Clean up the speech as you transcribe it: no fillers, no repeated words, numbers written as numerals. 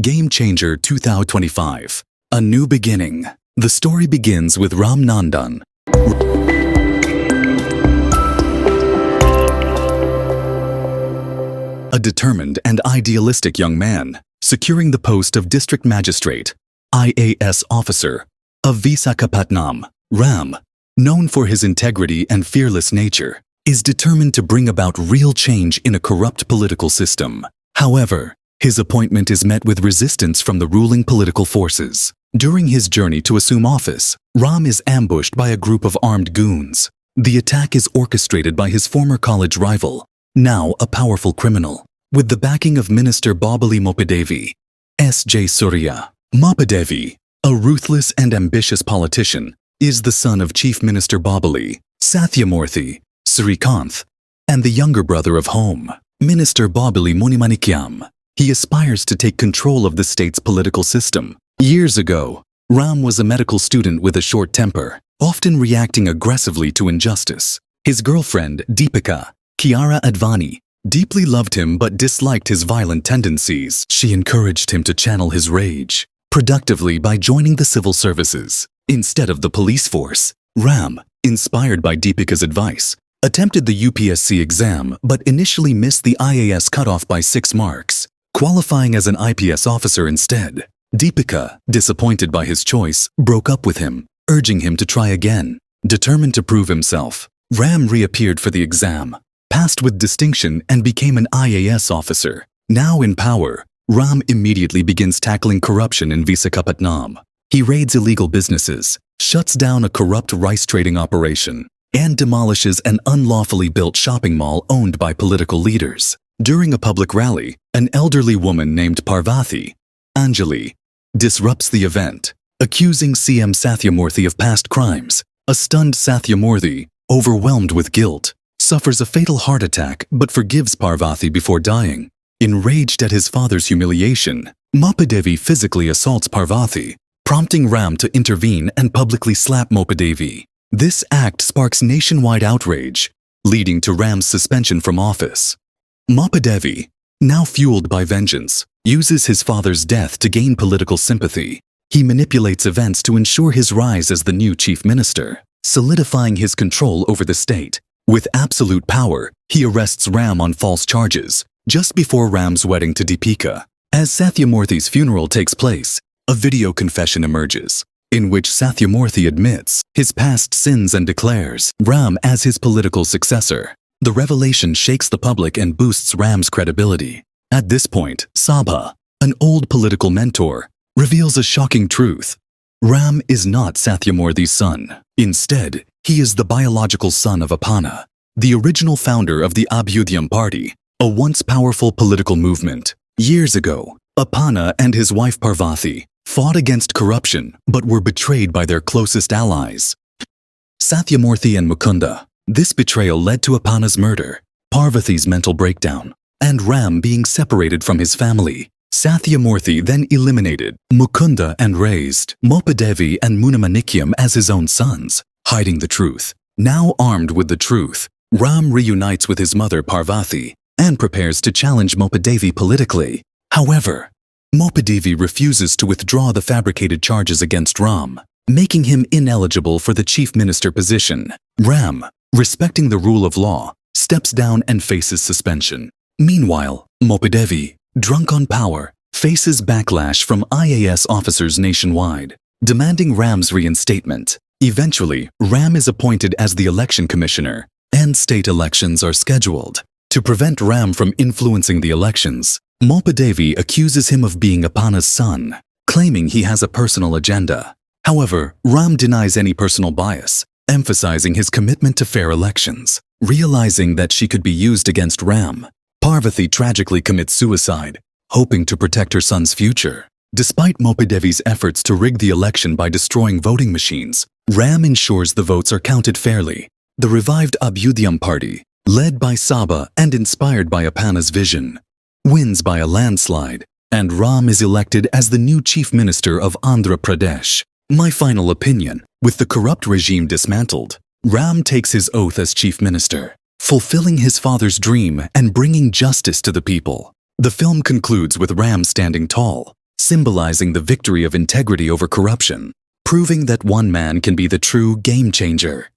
Game Changer 2025. A new beginning. The story begins with Ram Nandan, a determined and idealistic young man, securing the post of District Magistrate, IAS officer, of Visakhapatnam. Ram, known for his integrity and fearless nature, is determined to bring about real change in a corrupt political system. However, his appointment is met with resistance from the ruling political forces. During his journey to assume office, Ram is ambushed by a group of armed goons. The attack is orchestrated by his former college rival, now a powerful criminal, with the backing of Minister Babali Mopidevi, S.J. Suryah. Mopidevi, a ruthless and ambitious politician, is the son of Chief Minister Babali, Satyamurthy, Srikanth, and the younger brother of Home Minister Babali Munimanikyam. He aspires to take control of the state's political system. Years ago, Ram was a medical student with a short temper, often reacting aggressively to injustice. His girlfriend, Deepika, Kiara Advani, deeply loved him but disliked his violent tendencies. She encouraged him to channel his rage productively by joining the civil services instead of the police force. Ram, inspired by Deepika's advice, attempted the UPSC exam but initially missed the IAS cutoff by 6 marks, qualifying as an IPS officer instead. Deepika, disappointed by his choice, broke up with him, urging him to try again. Determined to prove himself, Ram reappeared for the exam, passed with distinction and became an IAS officer. Now in power, Ram immediately begins tackling corruption in Visakhapatnam. He raids illegal businesses, shuts down a corrupt rice trading operation, and demolishes an unlawfully built shopping mall owned by political leaders. During a public rally, an elderly woman named Parvati, Anjali, disrupts the event, accusing CM Satyamurthy of past crimes. A stunned Satyamurthy, overwhelmed with guilt, suffers a fatal heart attack but forgives Parvati before dying. Enraged at his father's humiliation, Mopidevi physically assaults Parvati, prompting Ram to intervene and publicly slap Mopidevi. This act sparks nationwide outrage, leading to Ram's suspension from office. Mopidevi, now fueled by vengeance, uses his father's death to gain political sympathy. He manipulates events to ensure his rise as the new chief minister, solidifying his control over the state. With absolute power, he arrests Ram on false charges, just before Ram's wedding to Deepika. As Satyamurthy's funeral takes place, a video confession emerges, in which Satyamurthy admits his past sins and declares Ram as his political successor. The revelation shakes the public and boosts Ram's credibility. At this point, Sabha, an old political mentor, reveals a shocking truth. Ram is not Satyamurthy's son. Instead, he is the biological son of Apana, the original founder of the Abhyudayam Party, a once powerful political movement. Years ago, Apana and his wife Parvati fought against corruption but were betrayed by their closest allies, Satyamurthy and Mukunda. This betrayal led to Apana's murder, Parvati's mental breakdown, and Ram being separated from his family. Satyamurthy then eliminated Mukunda and raised Mopidevi and Munimanikyam as his own sons, hiding the truth. Now armed with the truth, Ram reunites with his mother Parvati and prepares to challenge Mopidevi politically. However, Mopidevi refuses to withdraw the fabricated charges against Ram, making him ineligible for the chief minister position. Ram, respecting the rule of law, steps down and faces suspension. Meanwhile, Mopidevi, drunk on power, faces backlash from IAS officers nationwide, demanding Ram's reinstatement. Eventually, Ram is appointed as the election commissioner, and state elections are scheduled. To prevent Ram from influencing the elections, Mopidevi accuses him of being Apana's son, claiming he has a personal agenda. However, Ram denies any personal bias, emphasizing his commitment to fair elections. Realizing that she could be used against Ram, Parvati tragically commits suicide, hoping to protect her son's future. Despite Mopidevi's efforts to rig the election by destroying voting machines, Ram ensures the votes are counted fairly. The revived Abhyudayam Party, led by Sabha and inspired by Apana's vision, wins by a landslide, and Ram is elected as the new chief minister of Andhra Pradesh. My final opinion, with the corrupt regime dismantled, Ram takes his oath as chief minister, fulfilling his father's dream and bringing justice to the people. The film concludes with Ram standing tall, symbolizing the victory of integrity over corruption, proving that one man can be the true game changer.